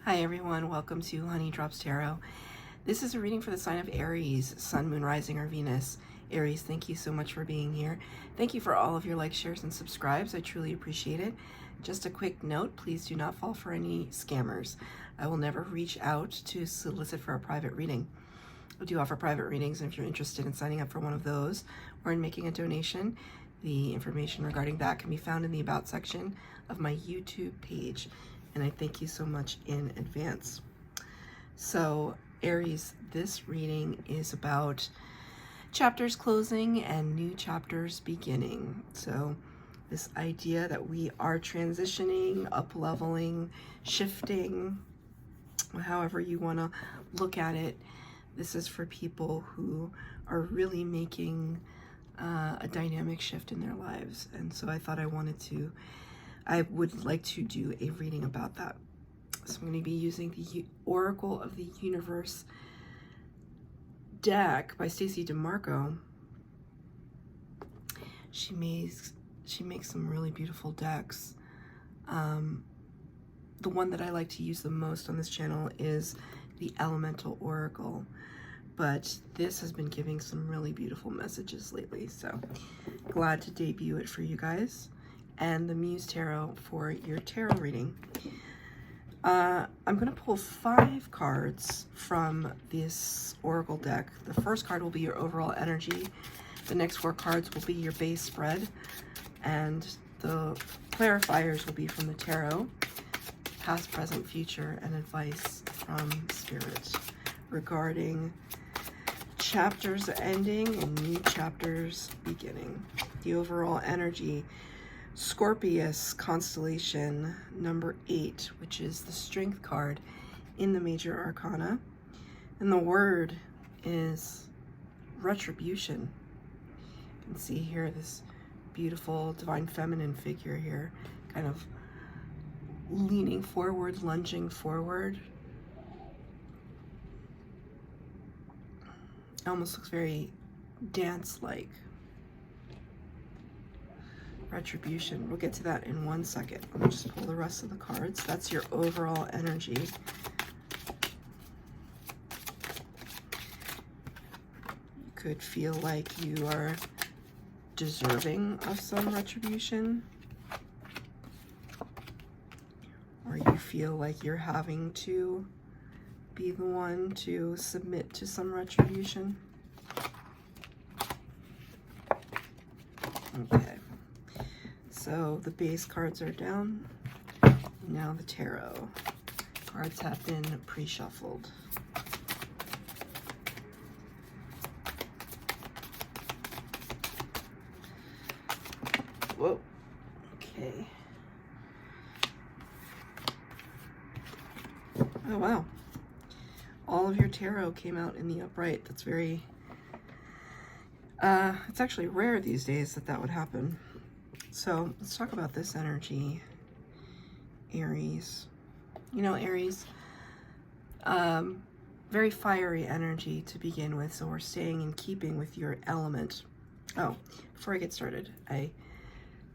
Hi everyone, welcome to Honey Drops Tarot. This is a reading for the sign of Aries, Sun, Moon, Rising, or Venus. Aries, thank you so much for being here. Thank you for all of your likes, shares, and subscribes. I truly appreciate it. Just a quick note, please do not fall for any scammers. I will never reach out to solicit for a private reading. I do offer private readings, and if you're interested in signing up for one of those or in making a donation, the information regarding that can be found in the About section of my YouTube page. And I thank you so much in advance. So Aries, this reading is about chapters closing and new chapters beginning. So this idea that we are transitioning, up-leveling, shifting, however you want to look at it, this is for people who are really making a dynamic shift in their lives. And so I thought I would like to do a reading about that. So I'm going to be using the Oracle of the Universe deck by Stacey DeMarco. She makes some really beautiful decks. The one that I like to use the most on this channel is the Elemental Oracle, but this has been giving some really beautiful messages lately, so glad to debut it for you guys. And the Muse Tarot for your tarot reading. I'm going to pull 5 cards from this Oracle deck. The first card will be your overall energy. The next 4 cards will be your base spread. And the clarifiers will be from the tarot, past, present, future, and advice from Spirit regarding chapters ending and new chapters beginning. The overall energy, Scorpius constellation number 8, which is the strength card in the major arcana. And the word is retribution. You can see here this beautiful divine feminine figure here, kind of leaning forward, lunging forward. It almost looks very dance-like. Retribution. We'll get to that in 1 second. Let me just pull the rest of the cards. That's your overall energy. You could feel like you are deserving of some retribution, or you feel like you're having to be the one to submit to some retribution. Okay. So the base cards are down. Now the tarot cards have been pre-shuffled. Whoa. Okay. Oh, wow. All of your tarot came out in the upright. That's very... it's actually rare these days that would happen. So let's talk about this energy, Aries. You know, Aries, very fiery energy to begin with, so we're staying in keeping with your element. Oh, before I get started, I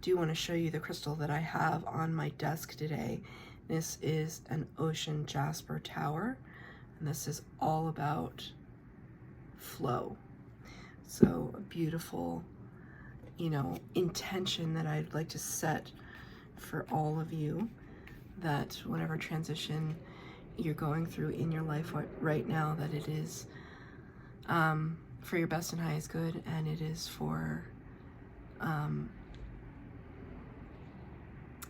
do want to show you the crystal that I have on my desk today. This is an ocean jasper tower, and this is all about flow. So a beautiful, you know, intention that I'd like to set for all of you, that whatever transition you're going through in your life right now, that it is for your best and highest good, and it is for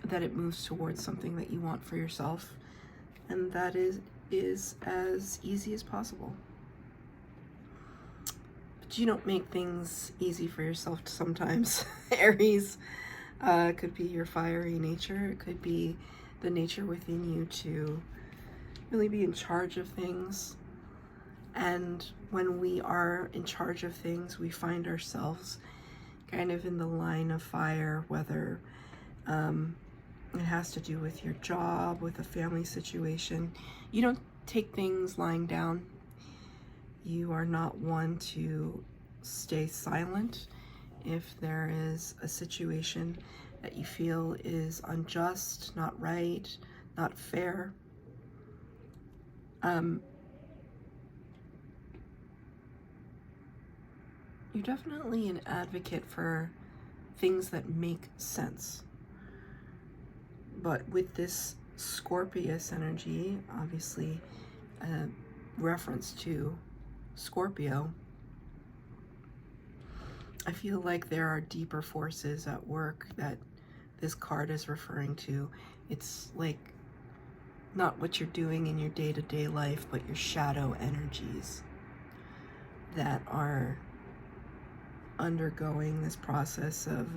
that it moves towards something that you want for yourself, and that is as easy as possible. But you don't make things easy for yourself sometimes, Aries. It could be your fiery nature. It could be the nature within you to really be in charge of things. And when we are in charge of things, we find ourselves kind of in the line of fire, whether it has to do with your job, with a family situation. You don't take things lying down. You are not one to stay silent if there is a situation that you feel is unjust, not right, not fair. You're definitely an advocate for things that make sense. But with this Scorpius energy, obviously a reference to Scorpio, I feel like there are deeper forces at work that this card is referring to. It's like not what you're doing in your day-to-day life, but your shadow energies that are undergoing this process of,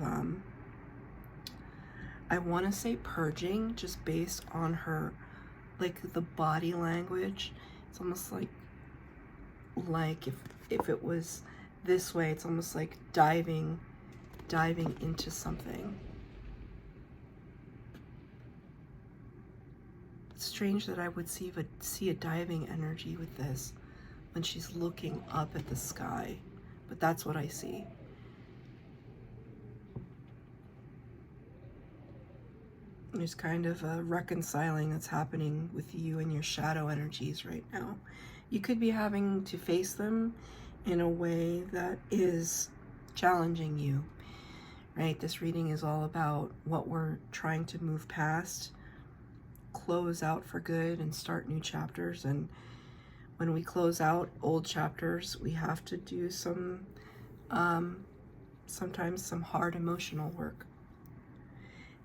I want to say purging, just based on her, like the body language. It's almost like if it was this way, it's almost like diving into something. It's strange that I would see a diving energy with this when she's looking up at the sky, but that's what I see. There's kind of a reconciling that's happening with you and your shadow energies right now. You could be having to face them in a way that is challenging you, right? This reading is all about what we're trying to move past, close out for good, and start new chapters. And when we close out old chapters, we have to do some, sometimes some hard emotional work.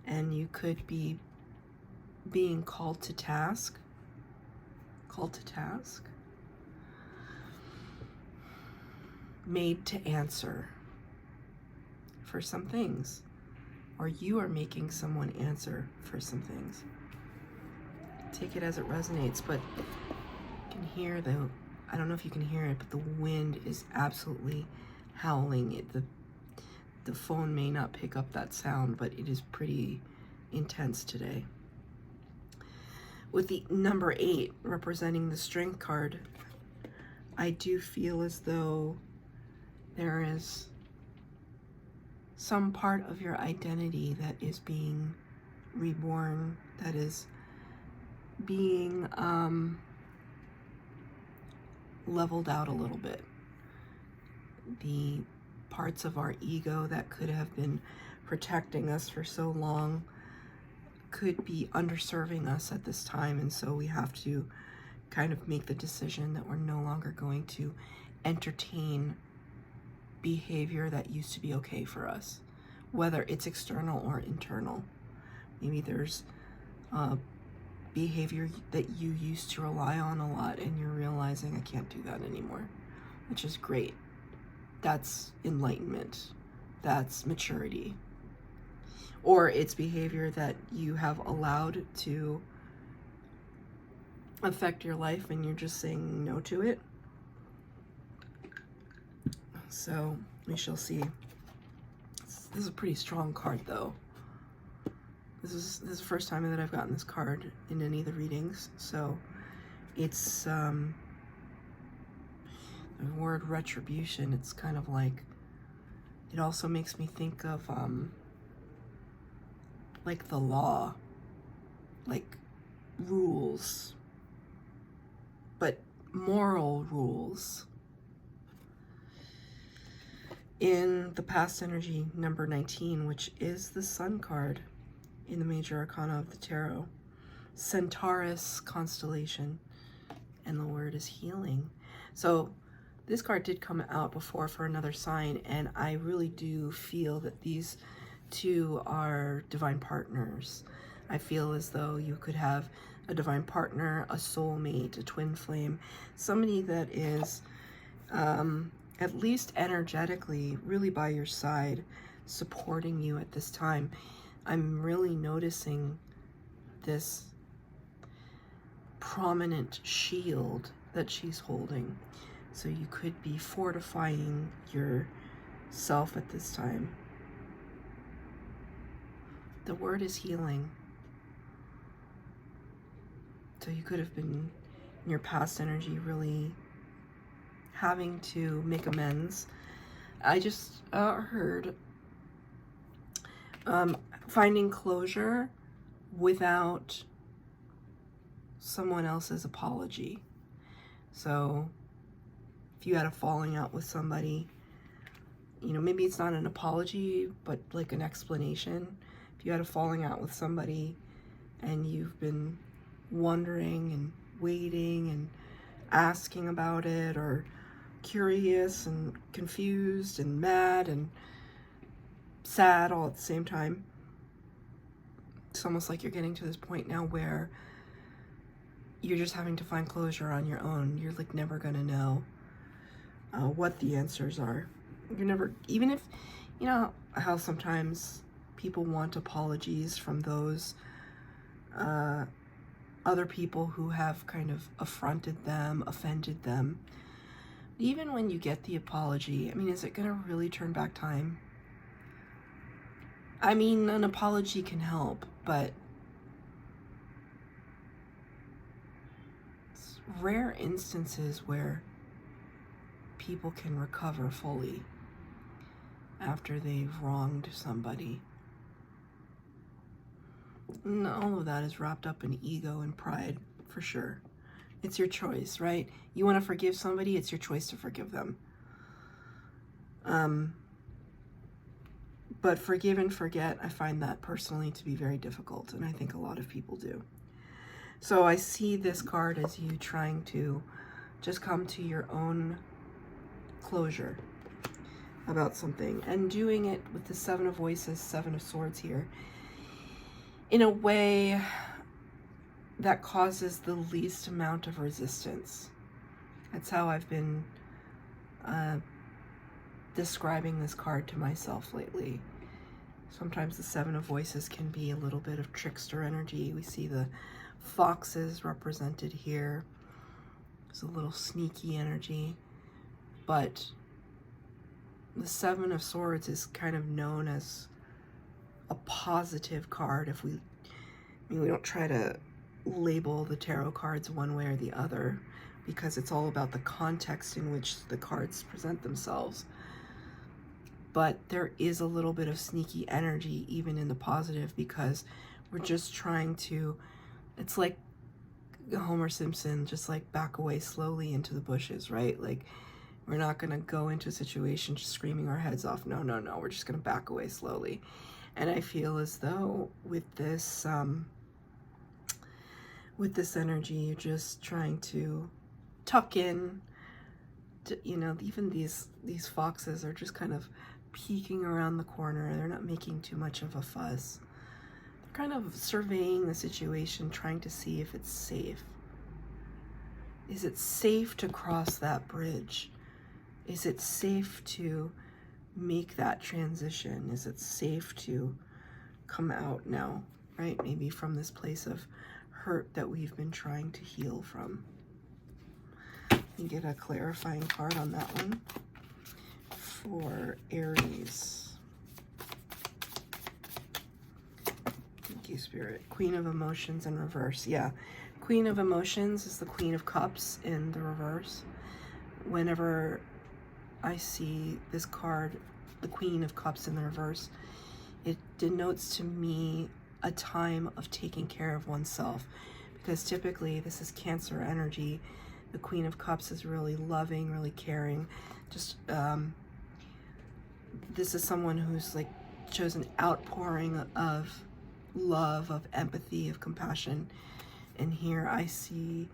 And you could be being called to task, made to answer for some things, or you are making someone answer for some things. Take it as it resonates, but you can hear I don't know if you can hear it, but the wind is absolutely howling. The phone may not pick up that sound, but it is pretty intense today. With the number 8 representing the Strength card, I do feel as though there is some part of your identity that is being reborn, that is being leveled out a little bit. The parts of our ego that could have been protecting us for so long could be underserving us at this time, and so we have to kind of make the decision that we're no longer going to entertain behavior that used to be okay for us, whether it's external or internal. Maybe there's behavior that you used to rely on a lot and you're realizing I can't do that anymore, which is great. That's enlightenment. That's maturity. Or it's behavior that you have allowed to affect your life and you're just saying no to it. So we shall see. This is a pretty strong card though. This is the first time that I've gotten this card in any of the readings. So it's the word retribution. It's kind of like, it also makes me think of like the law, like rules, but moral rules. In the past energy, number 19, which is the Sun card in the major arcana of the tarot, Centaurus constellation, and the word is healing. So this card did come out before for another sign, and I really do feel that these two are divine partners. I feel as though you could have a divine partner, a soulmate, a twin flame, somebody that is at least energetically really by your side, supporting you at this time. I'm really noticing this prominent shield that she's holding. So you could be fortifying yourself at this time. The word is healing. So you could have been in your past energy really having to make amends. I just heard finding closure without someone else's apology. So if you had a falling out with somebody, you know, maybe it's not an apology, but like an explanation. If you had a falling out with somebody and you've been wondering and waiting and asking about it, or curious and confused and mad and sad all at the same time, it's almost like you're getting to this point now where you're just having to find closure on your own. You're like never gonna know what the answers are. You're never, even if, you know how sometimes people want apologies from those other people who have kind of affronted them, offended them. Even when you get the apology, I mean, is it gonna really turn back time? I mean, an apology can help, but it's rare instances where people can recover fully after they've wronged somebody. And all of that is wrapped up in ego and pride, for sure. It's your choice, right? You want to forgive somebody, it's your choice to forgive them. But forgive and forget, I find that personally to be very difficult, and I think a lot of people do. So I see this card as you trying to just come to your own closure about something, and doing it with the Seven of Voices, Seven of Swords here, in a way that causes the least amount of resistance. That's how I've been describing this card to myself lately. Sometimes the Seven of Voices can be a little bit of trickster energy. We see the foxes represented here. It's a little sneaky energy. But the Seven of Swords is kind of known as a positive card. If we don't try to label the tarot cards one way or the other, because it's all about the context in which the cards present themselves. But there is a little bit of sneaky energy even in the positive, because we're just trying to, it's like Homer Simpson, just like back away slowly into the bushes, right? Like, we're not going to go into a situation just screaming our heads off. No, no, no. We're just going to back away slowly. And I feel as though with this energy, you're just trying to tuck in, to, you know, even these foxes are just kind of peeking around the corner. They're not making too much of a fuss. They're kind of surveying the situation, trying to see if it's safe. Is it safe to cross that bridge? Is it safe to make that transition? Is it safe to come out now, right? Maybe from this place of hurt that we've been trying to heal from. You get a clarifying card on that one for Aries. Thank you, Spirit. Queen of Emotions in reverse. Yeah, Queen of Emotions is the Queen of Cups in the reverse. Whenever I see this card, the Queen of Cups in the reverse, it denotes to me a time of taking care of oneself, because typically this is Cancer energy. The Queen of Cups is really loving, really caring. Just this is someone who's like shows an outpouring of love, of empathy, of compassion. And here I see,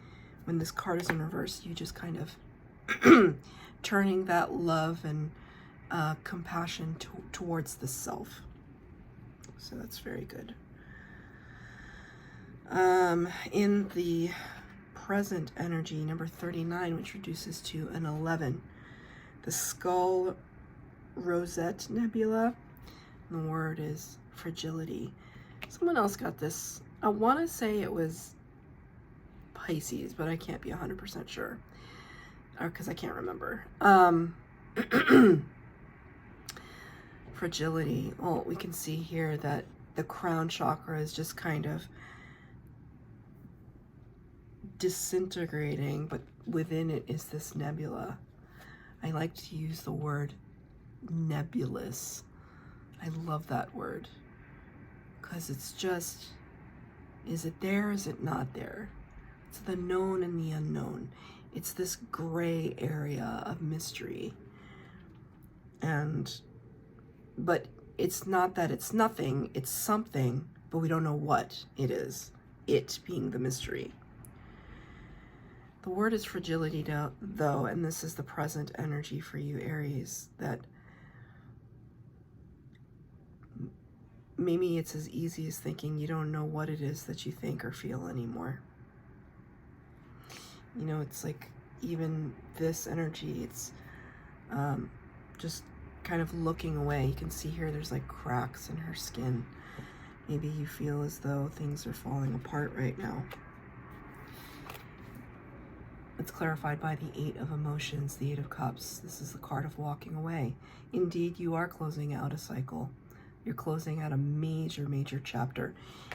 when this card is in reverse, you just kind of turning that love and compassion towards the self. So that's very good. In the present energy, number 39, which reduces to an 11, the Skull Rosette Nebula, and the word is fragility. Someone else got this. I want to say it was Pisces, but I can't be 100% sure, because I can't remember. Fragility. Well, we can see here that the crown chakra is just kind of disintegrating, but within it is this nebula. I like to use the word nebulous. I love that word, because it's just, is it there, is it not there? It's the known and the unknown. It's this gray area of mystery. But it's not that it's nothing, it's something, but we don't know what it is, it being the mystery. The word is fragility, though, and this is the present energy for you, Aries, that maybe it's as easy as thinking you don't know what it is that you think or feel anymore. You know, it's like even this energy, it's just kind of looking away. You can see here there's like cracks in her skin. Maybe you feel as though things are falling apart right now. It's clarified by the Eight of Emotions, the Eight of Cups. This is the card of walking away. Indeed, you are closing out a cycle. You're closing out a major, major chapter.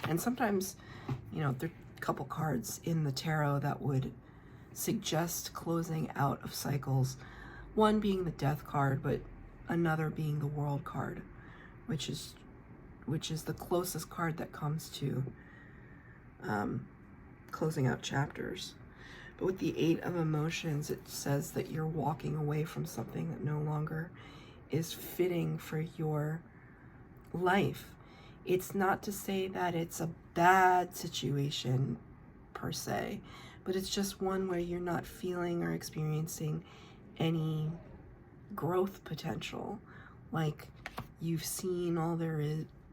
And sometimes, you know, there are a couple cards in the tarot that would suggest closing out of cycles. One being the Death card, but another being the World card, which is the closest card that comes to closing out chapters. But with the Eight of Emotions, it says that you're walking away from something that no longer is fitting for your life. It's not to say that it's a bad situation per se, but it's just one where you're not feeling or experiencing any growth potential, like you've seen all there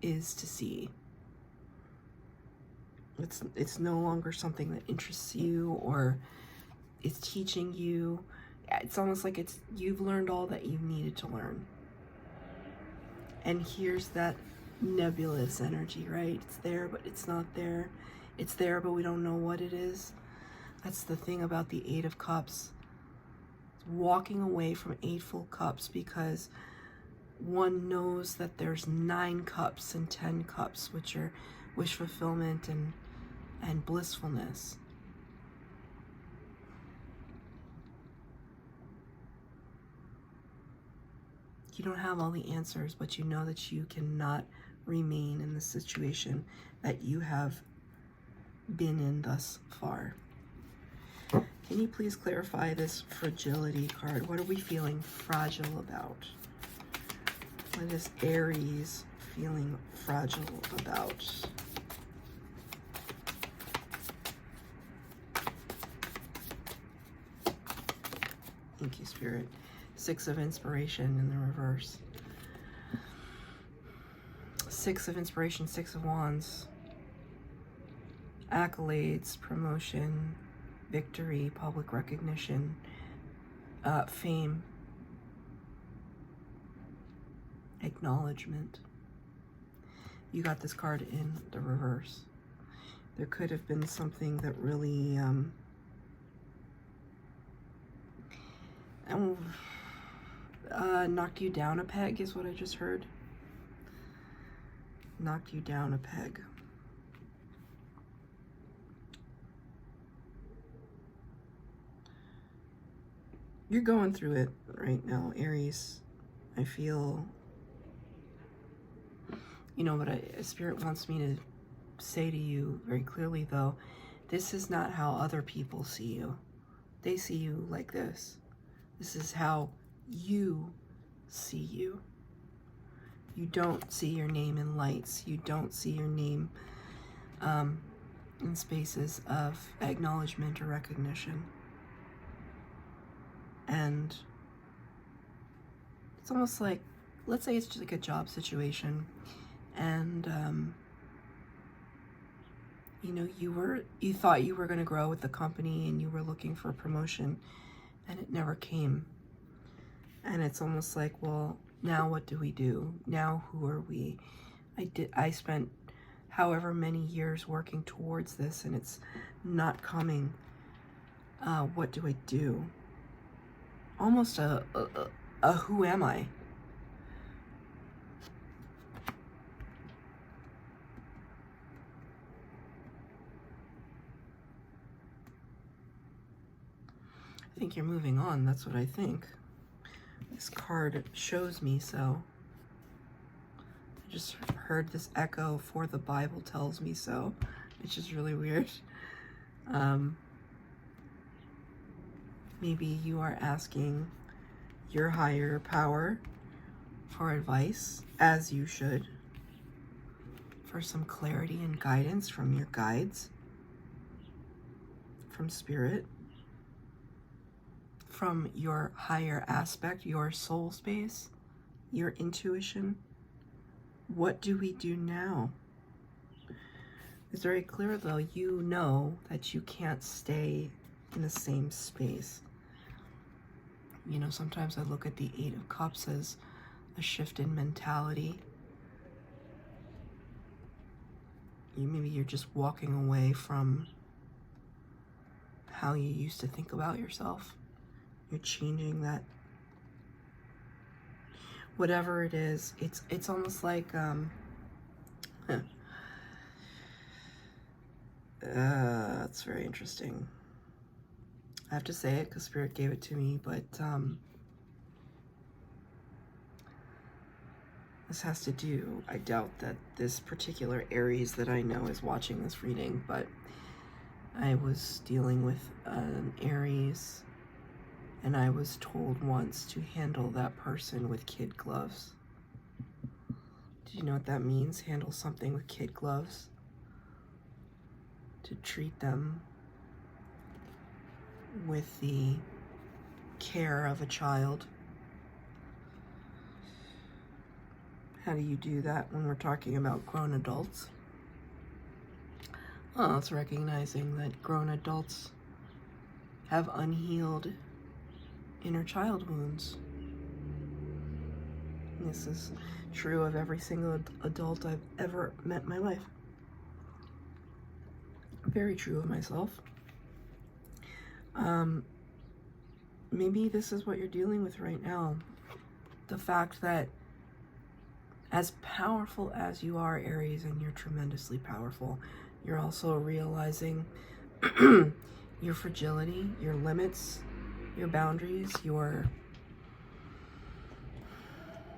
is to see. It's no longer something that interests you or is teaching you. It's almost like you've learned all that you've needed to learn. And here's that nebulous energy, right? It's there, but it's not there. It's there, but we don't know what it is. That's the thing about the Eight of Cups. Walking away from 8 full cups, because one knows that there's 9 cups and 10 cups, which are wish fulfillment and blissfulness. You don't have all the answers, but you know that you cannot remain in the situation that you have been in thus far. Can you please clarify this fragility card? What are we feeling fragile about? What is Aries feeling fragile about? Thank you, Spirit. Six of Inspiration in the reverse. Six of Inspiration, Six of Wands. Accolades, promotion, victory, public recognition, fame, acknowledgement. You got this card in the reverse. There could have been something that really knocked you down a peg, is what I just heard. Knocked you down a peg. You're going through it right now, Aries. I feel, you know what Spirit wants me to say to you very clearly, though. This is not how other people see you. They see you like this. This is how you see you. You don't see your name in lights. You don't see your name in spaces of acknowledgement or recognition. And it's almost like, let's say it's just like a job situation, and you know, you thought you were going to grow with the company and you were looking for a promotion, and it never came. And it's almost like, well, now what do we do? Now who are we? I spent however many years working towards this, and it's not coming. What do I do? Almost a who am I? I think you're moving on. That's what I think. This card shows me so. I just heard this echo for the Bible tells me so, which is really weird. Maybe you are asking your higher power for advice, as you should, for some clarity and guidance from your guides, from spirit, from your higher aspect, your soul space, your intuition. What do we do now? It's very clear, though, you know that you can't stay in the same space. You know, sometimes I look at the Eight of Cups as a shift in mentality. Maybe you're just walking away from how you used to think about yourself. You're changing that. Whatever it is, it's almost like it's very interesting. I have to say it because Spirit gave it to me, but this has to do, I doubt that this particular Aries that I know is watching this reading, but I was dealing with an Aries, and I was told once to handle that person with kid gloves. Do you know what that means? Handle something with kid gloves. To treat them with the care of a child. How do you do that when we're talking about grown adults? Well, it's recognizing that grown adults have unhealed inner child wounds. This is true of every single adult I've ever met in my life. Very true of myself. Maybe this is what you're dealing with right now. The fact that as powerful as you are, Aries, and you're tremendously powerful, you're also realizing your fragility, your limits, your boundaries, your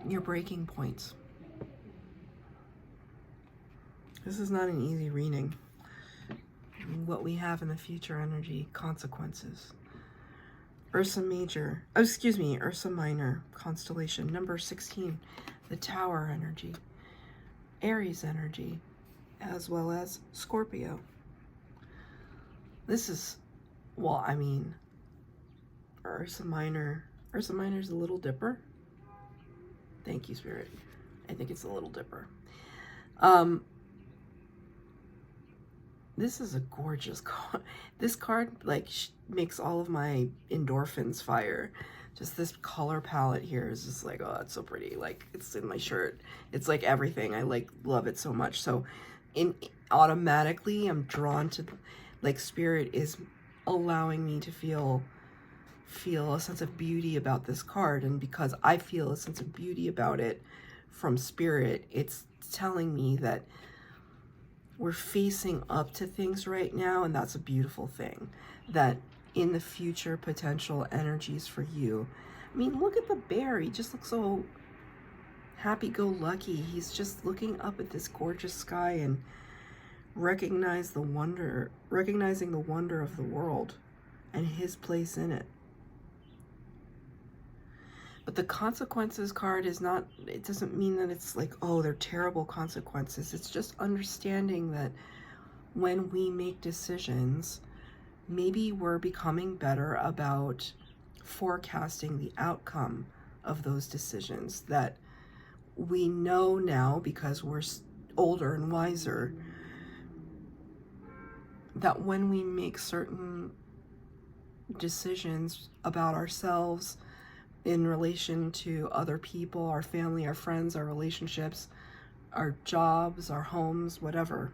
breaking points. This is not an easy reading. What we have in the future energy, consequences. Ursa Minor, constellation, number 16, the Tower energy, Aries energy, as well as Scorpio. This is, well, I mean, Ursa Minor is a Little Dipper. Thank you, Spirit. I think it's a Little Dipper. This is a gorgeous card. This card, like, makes all of my endorphins fire. Just this color palette here is just like, oh, it's so pretty. Like, it's in my shirt. It's like everything. I love it so much. So automatically I'm drawn to, like, Spirit is allowing me to feel a sense of beauty about this card. And because I feel a sense of beauty about it from Spirit, it's telling me that we're facing up to things right now, and that's a beautiful thing. That in the future, potential energies for you. I mean, look at the bear. He just looks so happy-go-lucky. He's just looking up at this gorgeous sky and recognizing the wonder of the world and his place in it. But the consequences card is not, it doesn't mean that it's like, oh, they're terrible consequences. It's just understanding that when we make decisions, maybe we're becoming better about forecasting the outcome of those decisions. That we know now, because we're older and wiser, that when we make certain decisions about ourselves, in relation to other people, our family, our friends, our relationships, our jobs, our homes, whatever,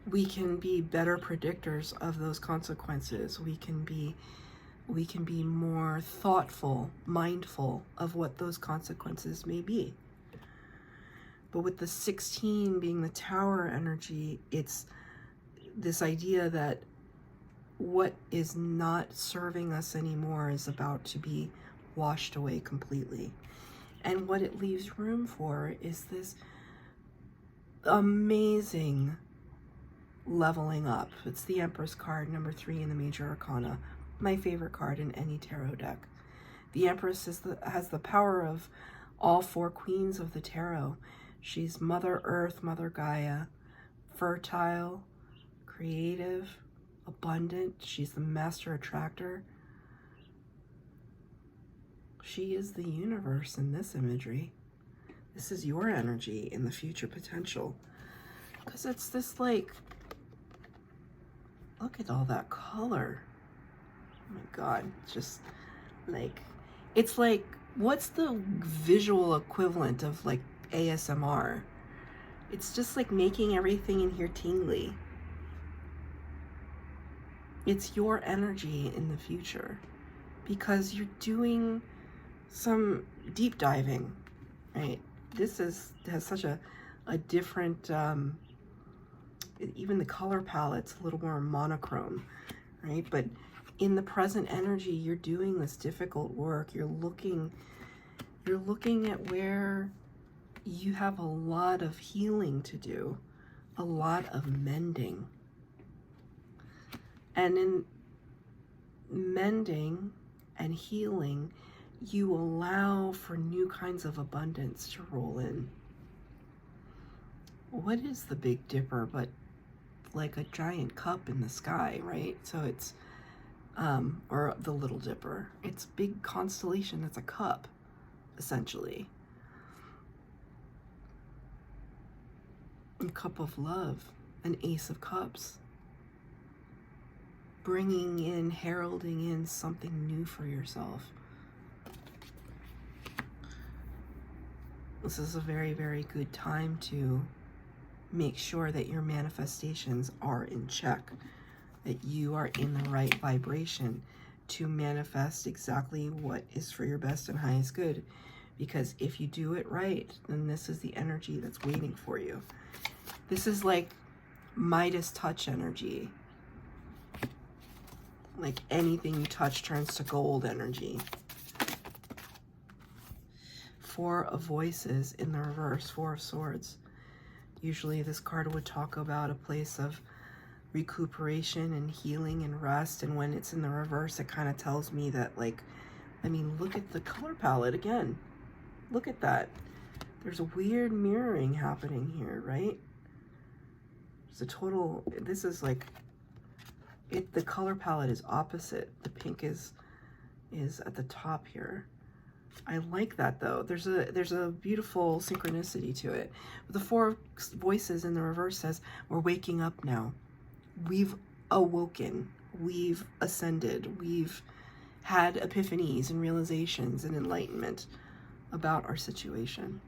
we can be better predictors of those consequences. We can be more thoughtful, mindful of what those consequences may be. But with the 16 being the Tower energy, it's this idea that what is not serving us anymore is about to be washed away completely. And what it leaves room for is this amazing leveling up. It's the Empress card, number 3 in the Major Arcana. my favorite card in any tarot deck. The Empress has the power of all four queens of the tarot. She's Mother Earth, Mother Gaia, fertile, creative, abundant. She's the master attractor. She is the universe in this imagery. This is your energy in the future potential. Because it's this, like, look at all that color. Oh my God, it's just like, it's like, what's the visual equivalent of like ASMR? It's just like making everything in here tingly. It's your energy in the future because you're doing some deep diving, right? This has such a different, even the color palette's a little more monochrome, right? But in the present energy, you're doing this difficult work. You're looking at where you have a lot of healing to do, a lot of mending. And in mending and healing, you allow for new kinds of abundance to roll in. What is the Big Dipper but like a giant cup in the sky, right? So it's, or the Little Dipper. It's big constellation that's a cup, essentially. A cup of love, an Ace of Cups. Bringing in, heralding in something new for yourself. This is a very, very good time to make sure that your manifestations are in check, that you are in the right vibration to manifest exactly what is for your best and highest good. Because if you do it right, then this is the energy that's waiting for you. This is like Midas touch energy. Like anything you touch turns to gold energy. Four of Voices in the reverse, Four of Swords. Usually this card would talk about a place of recuperation and healing and rest. And when it's in the reverse, it kind of tells me that, like, I mean, look at the color palette again. Look at that. There's a weird mirroring happening here, right? There's a total, this is like, the color palette is opposite. The pink is at the top here. I like that though. There's a beautiful synchronicity to it. The Four of Voices in the reverse says, we're waking up now. We've awoken. We've ascended. We've had epiphanies and realizations and enlightenment about our situation.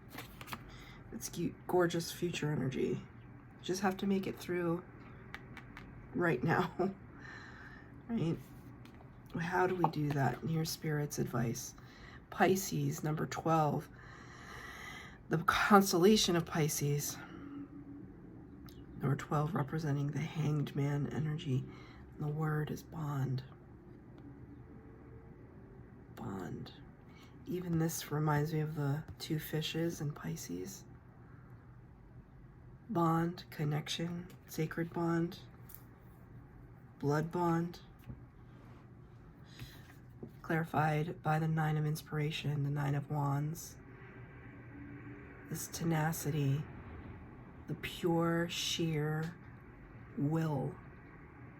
It's cute, gorgeous future energy. Just have to make it through right now. Right? How do we do that? And here's Spirit's advice. Pisces, number 12. The constellation of Pisces. Number 12 representing the Hanged Man energy. And the word is bond. Bond. Even this reminds me of the two fishes in Pisces. Bond, connection, sacred bond, blood bond. Clarified by the Nine of Inspiration, the Nine of Wands. This tenacity, the pure, sheer will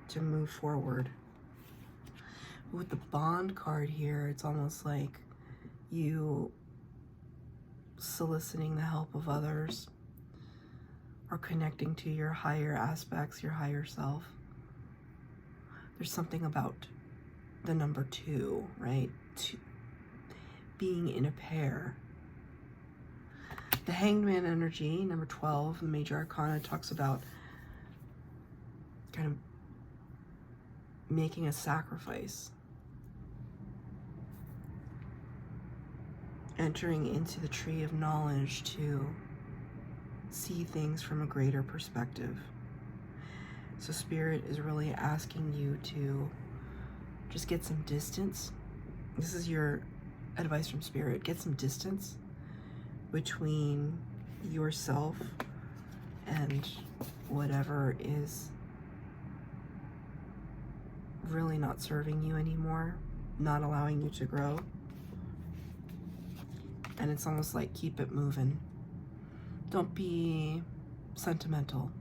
to move forward. With the Bond card here, it's almost like you soliciting the help of others or connecting to your higher aspects, your higher self. There's something about the number 2, right? Being in a pair. The Hanged Man energy, number 12, the Major Arcana, talks about kind of making a sacrifice. Entering into the tree of knowledge to see things from a greater perspective. So Spirit is really asking you to just get some distance. This is your advice from Spirit. Get some distance between yourself and whatever is really not serving you anymore, not allowing you to grow. And it's almost like keep it moving. Don't be sentimental.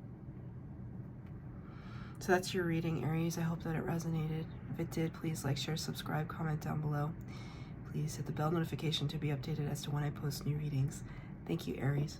So that's your reading, Aries. I hope that it resonated. If it did, please like, share, subscribe, comment down below. Please hit the bell notification to be updated as to when I post new readings. Thank you, Aries.